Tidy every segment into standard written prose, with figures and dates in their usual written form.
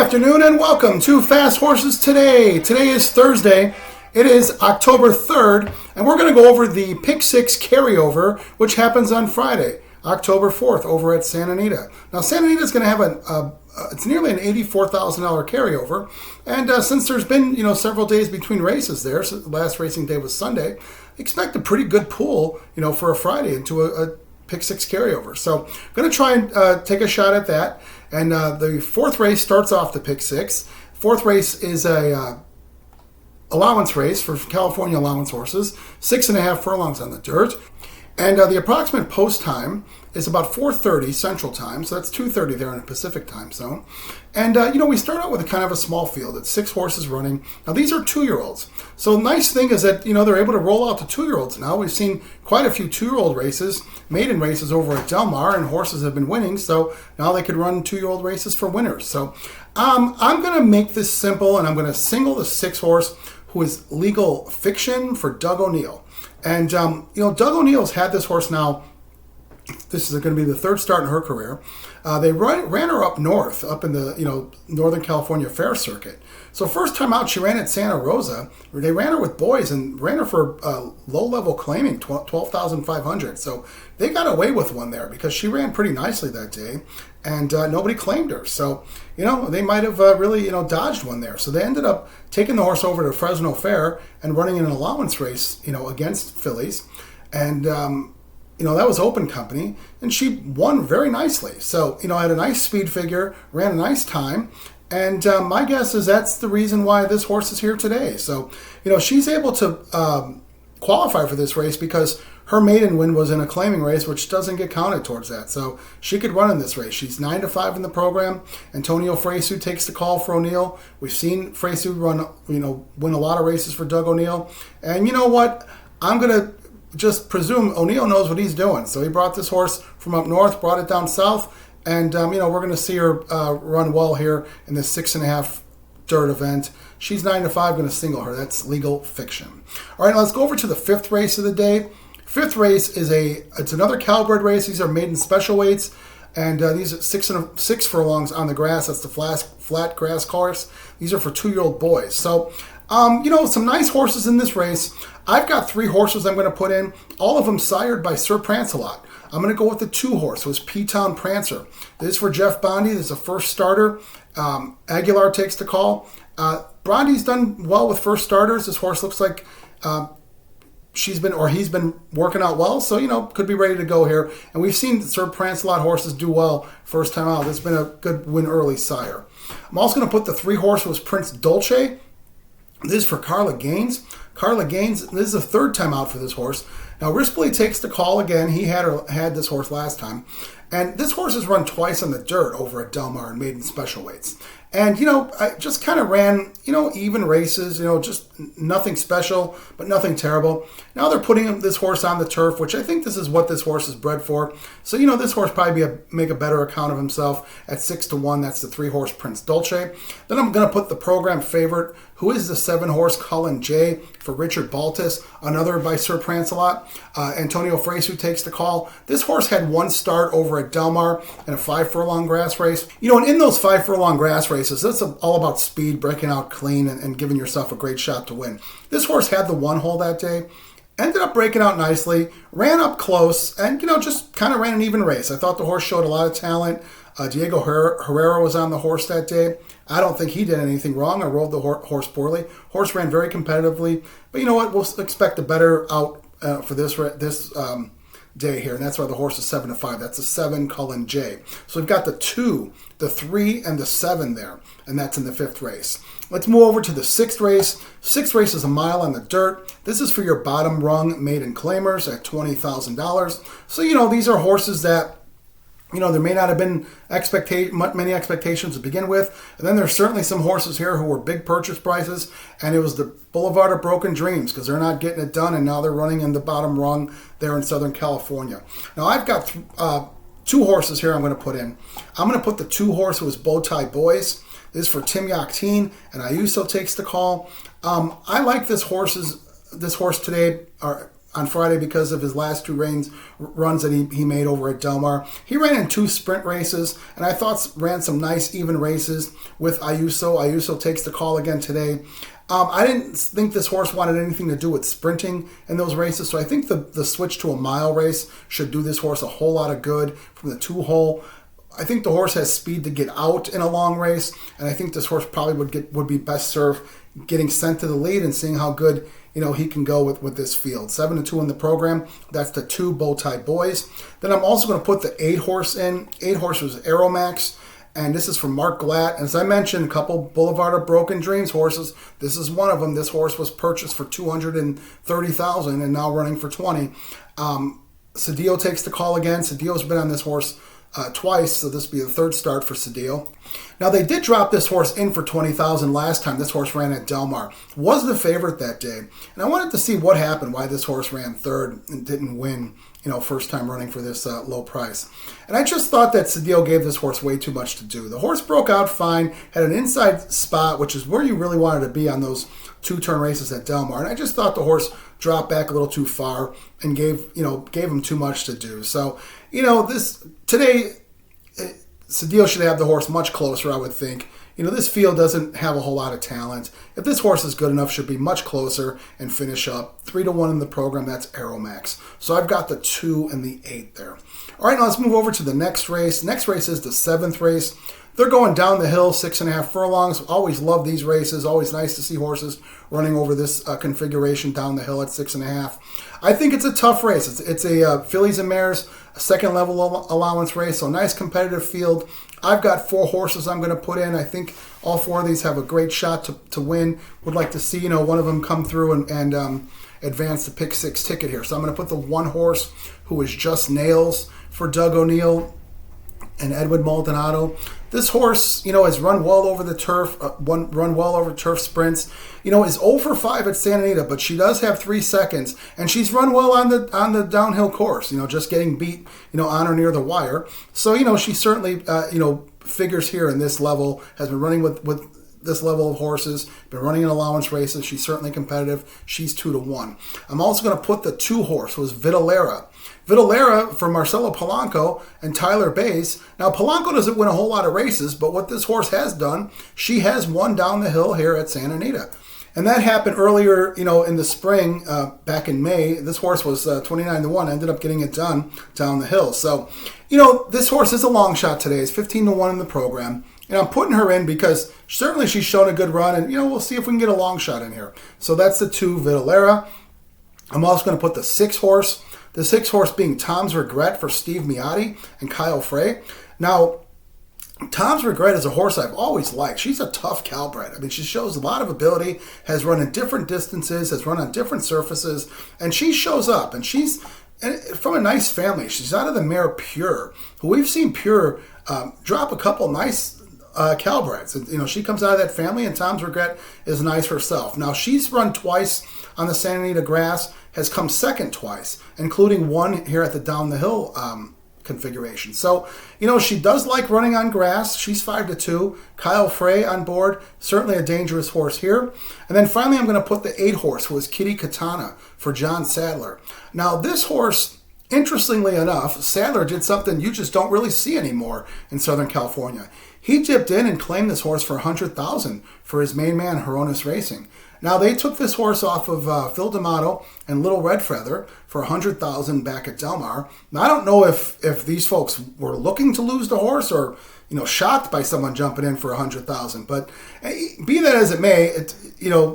afternoon and welcome to Fast Horses Today. Today is Thursday. It is October 3rd, and we're going to go over the Pick 6 Carryover, which happens on Friday, October 4th, over at Santa Anita. Now, Santa Anita is going to have it's nearly an $84,000 carryover, and since there's been several days between races there, so the last racing day was Sunday, expect a pretty good pool for a Friday into a Pick 6 carryover. So I'm going to try and take a shot at that. And the fourth race starts off the Pick 6. Fourth race is a allowance race for California allowance horses, 6.5 furlongs on the dirt. And the approximate post time is about 4:30 Central Time, so that's 2:30 there in the Pacific Time Zone. And, we start out with a kind of a small field. It's 6 horses running. Now, these are 2-year-olds. So the nice thing is that, they're able to roll out to 2-year-olds now. We've seen quite a few 2-year-old races, maiden races over at Del Mar, and horses have been winning. So now they could run 2-year-old races for winners. So I'm going to make this simple, and I'm going to single the 6 horse who is Legal Fiction for Doug O'Neill. And, Doug O'Neill's had this horse now. This is going to be the third start in her career. They ran her up north, up in the Northern California Fair Circuit. So first time out, she ran at Santa Rosa. They ran her with boys and ran her for low-level claiming, 12,500. So they got away with one there because she ran pretty nicely that day, and nobody claimed her. So they might have really dodged one there. So they ended up taking the horse over to Fresno Fair and running an allowance race against fillies, and that was open company, and she won very nicely. So, had a nice speed figure, ran a nice time, and my guess is that's the reason why this horse is here today. So, she's able to qualify for this race because her maiden win was in a claiming race, which doesn't get counted towards that. So she could run in this race. She's 9-5 in the program. Antonio Fresu takes the call for O'Neill. We've seen Fresu run, win a lot of races for Doug O'Neill. And you know what? I'm going to just presume O'Neill knows what he's doing. So he brought this horse from up north, brought it down south, and we're going to see her run well here in this 6.5 dirt event. She's 9-5, going to single her. That's Legal Fiction. All right, now let's go over to the 5th race of the day. 5th race it's another Calbred race. These are maiden special weights, and these are 6 furlongs on the grass. That's the flat grass course. These are for 2-year-old boys. So some nice horses in this race. I've got 3 horses I'm going to put in, all of them sired by Sir Prancelot. I'm going to go with the 2 horse, who's P-Town Prancer. This is for Jeff Bondi. This is a first starter. Aguilar takes the call. Bondi's done well with first starters. This horse looks like he's been working out well, so, could be ready to go here. And we've seen Sir Prancelot horses do well first time out. It's been a good win early sire. I'm also going to put the 3 horse, who's Prince Dolce. This is for Carla Gaines. Carla Gaines, this is the 3rd time out for this horse. Now, Rispoli takes the call again. He had this horse last time. And this horse has run twice on the dirt over at Del Mar and maiden special weights. And, I just kind of ran, even races, just nothing special, but nothing terrible. Now they're putting this horse on the turf, which I think this is what this horse is bred for. So, this horse probably make a better account of himself at 6-1. That's the 3 horse Prince Dolce. Then I'm going to put the program favorite, who is the 7 horse Cullen J for Richard Baltus, another by Sir Prancelot. Antonio Fresu takes the call. This horse had 1 start over at Del Mar in a 5 furlong grass race. And in those 5 furlong grass races, that's all about speed, breaking out clean, and giving yourself a great shot to win. This horse had the 1 hole that day, ended up breaking out nicely, ran up close, and, just kind of ran an even race. I thought the horse showed a lot of talent. Diego Herrera was on the horse that day. I don't think he did anything wrong. I rode the horse poorly. Horse ran very competitively. But you know what? We'll expect a better out for this day here, and that's why the horse is 7-5. That's a 7 Cullen J. So we've got the 2, the 3, and the 7 there, and that's in the 5th race. Let's move over to the 6th race. 6th race is a mile on the dirt. This is for your bottom rung maiden claimers at $20,000. So, these are horses that there may not have been many expectations to begin with. And then there's certainly some horses here who were big purchase prices. And it was the Boulevard of Broken Dreams because they're not getting it done. And now they're running in the bottom rung there in Southern California. Now, I've got 2 horses here I'm going to put in. I'm going to put the 2 horse who is Bowtie Boys. This is for Tim Yakteen. And Ayuso takes the call. I like this horse today. on Friday because of his last two runs that he made over at Del Mar. He ran in 2 sprint races, and I thought ran some nice even races with Ayuso. Ayuso takes the call again today. I didn't think this horse wanted anything to do with sprinting in those races, so I think the switch to a mile race should do this horse a whole lot of good from the 2-hole. I think the horse has speed to get out in a long race, and I think this horse probably would be best served getting sent to the lead and seeing how good he can go with this field. 7-2 in the program. That's the 2 Bowtie Boys. Then I'm also going to put the 8 horse in. 8 horse was Aeromax. And this is from Mark Glatt. As I mentioned, a couple Boulevard of Broken Dreams horses. This is one of them. This horse was purchased for $230,000 and now running for $20,000. Cedillo takes the call again. Cedillo's been on this horse twice, so this will be the 3rd start for Cedillo. Now, they did drop this horse in for $20,000 last time. This horse ran at Del Mar. Was the favorite that day. And I wanted to see what happened, why this horse ran 3rd and didn't win, first time running for this low price. And I just thought that Cedillo gave this horse way too much to do. The horse broke out fine, had an inside spot, which is where you really wanted to be on those 2-turn races at Del Mar. And I just thought the horse dropped back a little too far and gave him too much to do. So, today, Cedillo should have the horse much closer, I would think. This field doesn't have a whole lot of talent. If this horse is good enough, should be much closer and finish up. 3-1 in the program, that's Aeromax. So I've got the 2 and the 8 there. All right, now let's move over to the next race. Next race is the 7th race. They're going down the hill, 6.5 furlongs. Always love these races. Always nice to see horses running over this configuration down the hill at 6.5. I think it's a tough race. It's a fillies and mares, a second level allowance race, so nice competitive field. I've got 4 horses I'm going to put in. I think all 4 of these have a great shot to win. Would like to see one of them come through and advance the pick 6 ticket here. So I'm going to put the 1 horse who is Just Nails for Doug O'Neill and Edwin Maldonado. This horse, has run well over the turf, run well over turf sprints. Is 0 for 5 at Santa Anita, but she does have 3 seconds, and she's run well on the downhill course. Just getting beat, on or near the wire. So she certainly, figures here in this level. Has been running with this level of horses. Been running in allowance races. She's certainly competitive. She's 2-1. I'm also going to put the 2 horse, who is Vitalera. Vitalera for Marcelo Polanco and Tyler Bays. Now, Polanco doesn't win a whole lot of races, but what this horse has done, she has won down the hill here at Santa Anita. And that happened earlier, in the spring, back in May. This horse was 29-1, ended up getting it done down the hill. So, this horse is a long shot today. It's 15-1 in the program. And I'm putting her in because certainly she's shown a good run, and, we'll see if we can get a long shot in here. So that's the 2, Vitalera. I'm also going to put the 6 horse. The 6 horse being Tom's Regret for Steve Miotti and Kyle Frey. Now, Tom's Regret is a horse I've always liked. She's a tough Calbred. I mean, she shows a lot of ability, has run in different distances, has run on different surfaces, and she shows up. And she's from a nice family. She's out of the mare Pure, who we've seen Pure drop a couple nice Calbreds. She comes out of that family, and Tom's Regret is nice herself. Now, she's run twice on the Santa Anita grass, has come second twice, including one here at the down the hill configuration. So, she does like running on grass. She's 5-2. Kyle Frey on board, certainly a dangerous horse here. And then finally, I'm going to put the 8 horse, who is Kitty Katana for John Sadler. Now, this horse, interestingly enough, Sadler did something you just don't really see anymore in Southern California. He dipped in and claimed this horse for $100,000 for his main man, Horonis Racing. Now, they took this horse off of Phil D'Amato and Little Red Feather for $100,000 back at Del Mar. Now, I don't know if these folks were looking to lose the horse or, shocked by someone jumping in for $100,000. But be that as it may, it,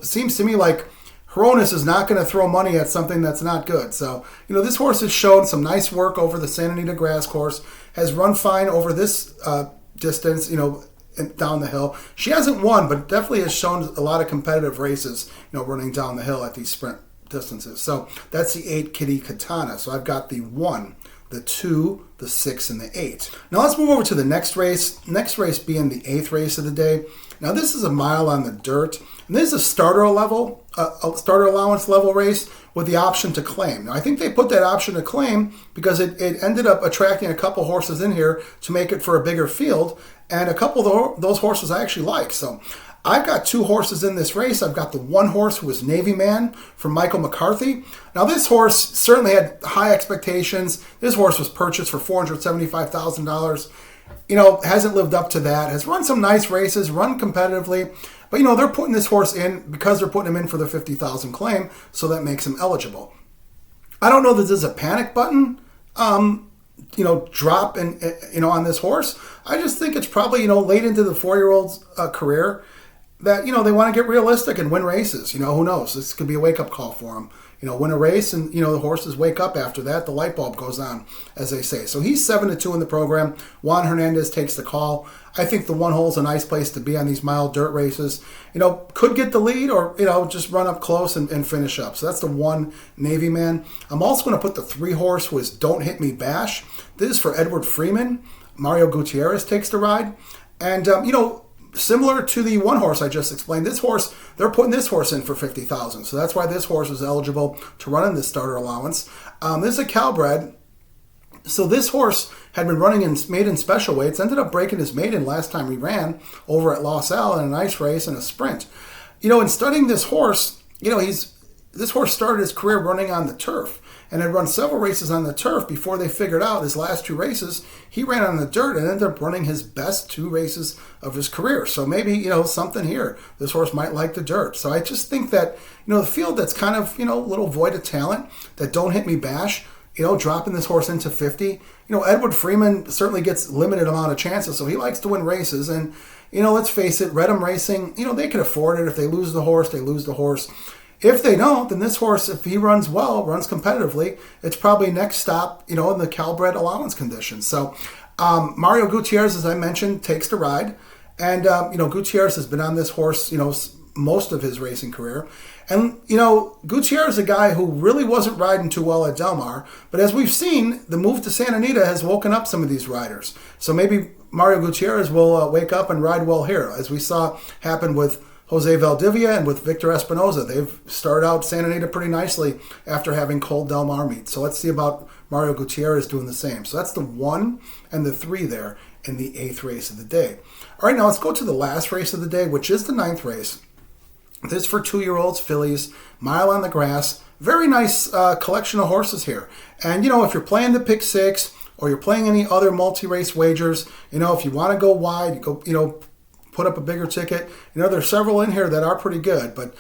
seems to me like Horonis is not going to throw money at something that's not good. So, this horse has shown some nice work over the Santa Anita grass course, has run fine over this distance, down the hill. She hasn't won, but definitely has shown a lot of competitive races, running down the hill at these sprint distances. So that's the 8 Kitty Katana. So I've got the 1, the 2, the 6, and the 8. Now let's move over to the next race. Next race being the 8th race of the day. Now this is a mile on the dirt, and this is a starter allowance level race with the option to claim. Now I think they put that option to claim because it ended up attracting a couple horses in here to make it for a bigger field, and a couple of those horses I actually like. So I've got 2 horses in this race. I've got the 1 horse who was Navy Man from Michael McCarthy. Now, this horse certainly had high expectations. This horse was purchased for $475,000. Hasn't lived up to that. Has run some nice races, run competitively. But, they're putting this horse in because they're putting him in for the $50,000 claim, so that makes him eligible. I don't know that there's a panic button, drop on this horse. I just think it's probably, late into the 4-year-old's career that, they want to get realistic and win races. Who knows? This could be a wake-up call for him. Win a race and, the horses wake up after that. The light bulb goes on, as they say. So he's 7-2 in the program. Juan Hernandez takes the call. I think the 1 hole's a nice place to be on these mild dirt races. Could get the lead or, just run up close and finish up. So that's the 1 Navy Man. I'm also going to put the 3 horse who is Don't Hit Me Bash. This is for Edward Freeman. Mario Gutierrez takes the ride. And, similar to the 1 horse I just explained, this horse, they're putting this horse in for $50,000. So that's why this horse is eligible to run in this starter allowance. This is a Calbred. So this horse had been running in maiden special weights, ended up breaking his maiden last time he ran over at Los Al in a nice race and a sprint. In studying this horse, this horse started his career running on the turf and had run several races on the turf before they figured out his last 2 races. He ran on the dirt and ended up running his best 2 races of his career. So maybe, something here. This horse might like the dirt. So I just think that, the field that's kind of, a little void of talent, that Don't Hit Me Bash, dropping this horse into 50. Edward Freeman certainly gets limited amount of chances, so he likes to win races. And, let's face it, Redham Racing, they can afford it. If they lose the horse, they lose the horse. If they don't, then this horse, if he runs well, runs competitively, it's probably next stop, in the Calbred allowance conditions. So Mario Gutierrez, as I mentioned, takes the ride. And, Gutierrez has been on this horse, most of his racing career. And, Gutierrez is a guy who really wasn't riding too well at Del Mar. But as we've seen, the move to Santa Anita has woken up some of these riders. So maybe Mario Gutierrez will wake up and ride well here, as we saw happen with Jose Valdivia and with Victor Espinoza. They've started out Santa Anita pretty nicely after having cold Del Mar meet. So let's see about Mario Gutierrez doing the same. So that's the 1 and the 3 there in the 8th race of the day. All right, now let's go to the last race of the day, which is the 9th race. This is for 2-year-olds, fillies, mile on the grass. Very nice collection of horses here. And, if you're playing the Pick 6 or you're playing any other multi-race wagers, if you want to go wide, you go, put up a bigger ticket. There's several in here that are pretty good. But,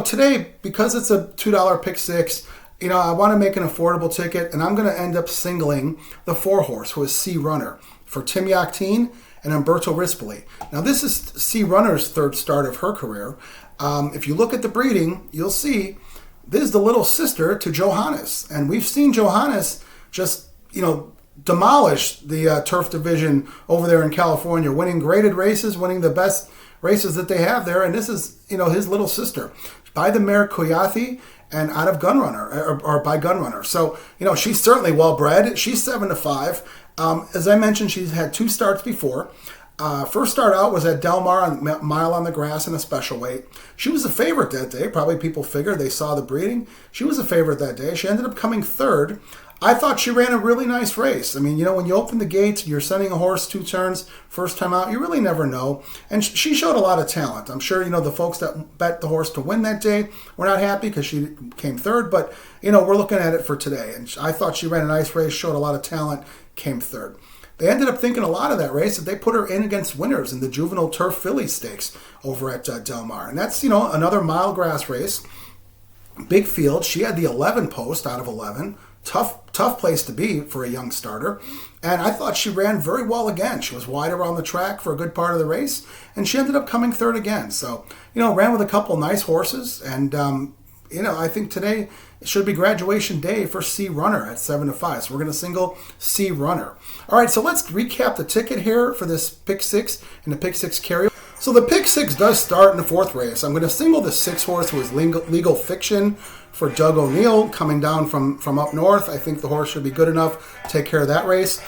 today, because it's a $2 Pick 6, I want to make an affordable ticket, and I'm going to end up singling the 4 horse, who is C Runner, for Tim Yakteen and Umberto Rispoli. Now, this is C Runner's 3rd start of her career. If you look at the breeding, you'll see this is the little sister to Johannes. And we've seen Johannes just, demolish the turf division over there in California, winning graded races, winning the best races that they have there. And this is, his little sister by the mare Coyote and out of Gunrunner, or by Gunrunner. So, she's certainly well-bred. She's 7-5. As I mentioned, she's had 2 starts before. First start out was at Del Mar on mile on the grass in a special weight. She was a favorite that day. Probably people figured they saw the breeding. She was a favorite that day. She ended up coming 3rd. I thought she ran a really nice race. I mean, when you open the gates, you're sending a horse 2 turns, first time out, you really never know. And she showed a lot of talent. I'm sure, the folks that bet the horse to win that day were not happy because she came 3rd. But, we're looking at it for today. And I thought she ran a nice race, showed a lot of talent, came 3rd. They ended up thinking a lot of that race that they put her in against winners in the Juvenile Turf Filly Stakes over at Del Mar. And that's, another mile grass race. Big field. She had the 11 post out of 11. Tough place to be for a young starter. And I thought she ran very well again. She was wide around the track for a good part of the race. And she ended up coming 3rd again. So, ran with a couple nice horses. And, I think today it should be graduation day for C Runner at 7-5. So we're going to single C Runner. All right, so let's recap the ticket here for this Pick 6 and the Pick 6 carry. So the Pick 6 does start in the 4th race. I'm going to single the 6 horse who is Legal Fiction for Doug O'Neill coming down from up north. I think the horse should be good enough to take care of that race.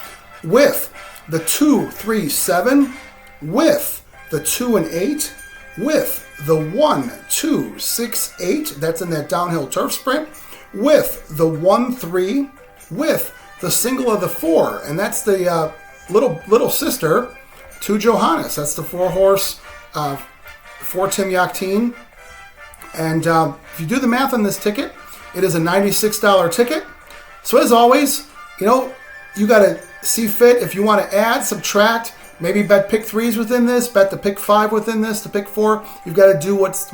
With the 2, 3, 7, with the 2 and 8, with the 1, 2, 6, 8, that's in that downhill turf sprint, with the 1, 3, with the single of the 4, and that's the little sister to Johannes. That's the 4 horse for Tim Yachtine. And if you do the math on this ticket, it is a $96 ticket. So as always, you got to see fit if you want to add, subtract, maybe bet pick 3s within this, bet the pick 5 within this, the pick 4. You've got to do what's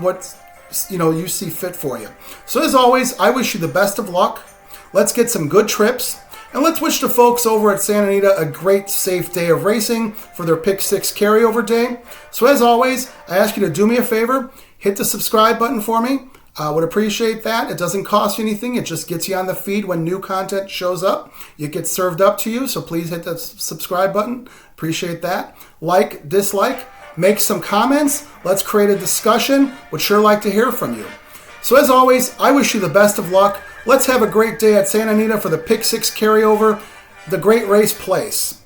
you see fit for you. So as always, I wish you the best of luck. Let's get some good trips. And let's wish the folks over at Santa Anita a great, safe day of racing for their Pick 6 carryover day. So as always, I ask you to do me a favor. Hit the subscribe button for me. I would appreciate that. It doesn't cost you anything. It just gets you on the feed when new content shows up. It gets served up to you, so please hit the subscribe button. Appreciate that. Like, dislike, make some comments. Let's create a discussion. Would sure like to hear from you. So as always, I wish you the best of luck. Let's have a great day at Santa Anita for the Pick 6 carryover, the Great Race Place.